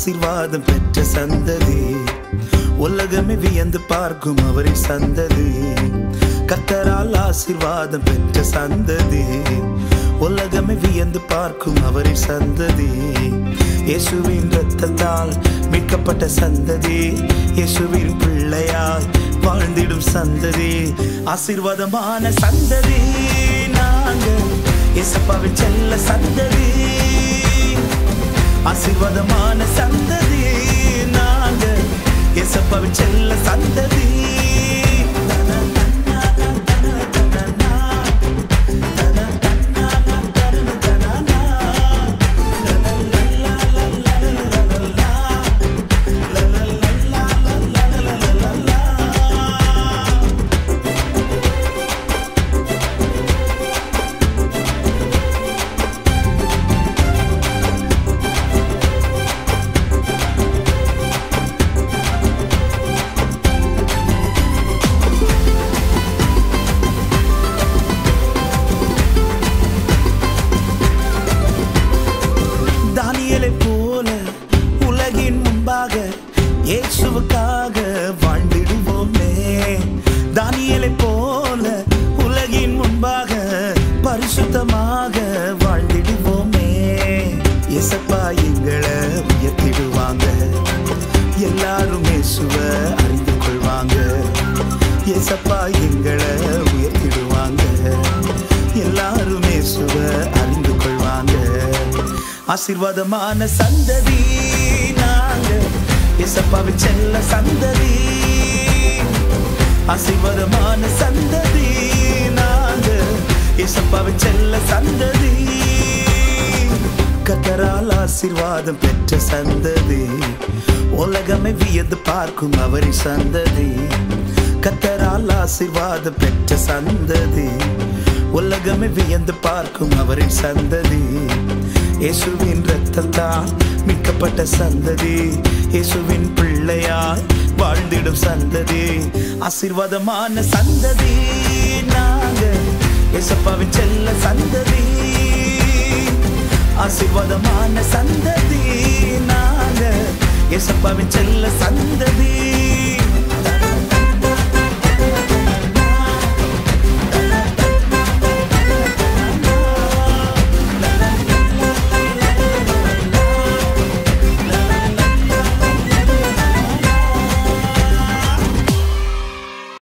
ஆசீர்வாதம் பெற்ற சந்ததி, உலகமே வியந்து பார்க்கும் அவரின் சந்ததி. கர்த்தரால் ஆசீர்வாதம் பெற்ற சந்ததி, உலகமே வியந்து பார்க்கும் அவரின் சந்ததி. இயேசுவின் இரத்தத்தால் மீட்கப்பட்ட சந்ததி, இயேசுவின் பிள்ளையாய் வாழ்ந்திடும் சந்ததி. ஆசீர்வாதமான சந்ததி நாங்கள், இயேசப்பாவின் செல்ல சந்ததி. ஆசீர்வாதமான சந்ததி நாங்கள், இயேசப்பாவின் செல்ல சந்ததி. இயேசுவுக்காக வாழ்ந்திடுவோமே. தானியேலை போல உலகின் முன்பாக பரிசுத்தமாக வாழ்ந்திடுவோமே. இயேசப்பா எங்களை உயர்த்திடுவாங்க, எல்லாரும் இயேசுவை அறிந்து கொள்வாங்க. இயேசப்பா எங்களை உயர்த்திடுவாங்க, எல்லாரும் இயேசுவை அறிந்து கொள்வாங்க. ஆசீர்வாதமான சந்ததி நாங்கள், இயேசப்பாவின் செல்ல சந்ததி. ஆசீர்வாதமான சந்ததி நாங்கள், இயேசப்பாவின் செல்ல சந்ததி. கர்த்தரால் ஆசீர்வாதம் பெற்ற சந்ததி, உலகமே வியந்து பார்க்கும் அவரின் சந்ததி. கர்த்தரால் ஆசீர்வாதம் பெற்ற சந்ததி, உலகமே வியந்து பார்க்கும் அவரின் சந்ததி. இயேசுவின் இரத்தத்தால் மீட்கப்பட்ட சந்ததி, இயேசுவின் பிள்ளையாய் வாழ்ந்திடும் சந்ததி. ஆசீர்வாதமான சந்ததி நாங்கள், இயேசப்பாவின் செல்ல சந்ததி. ஆசீர்வாதமான சந்ததி நாங்கள், இயேசப்பாவின் செல்ல சந்ததி.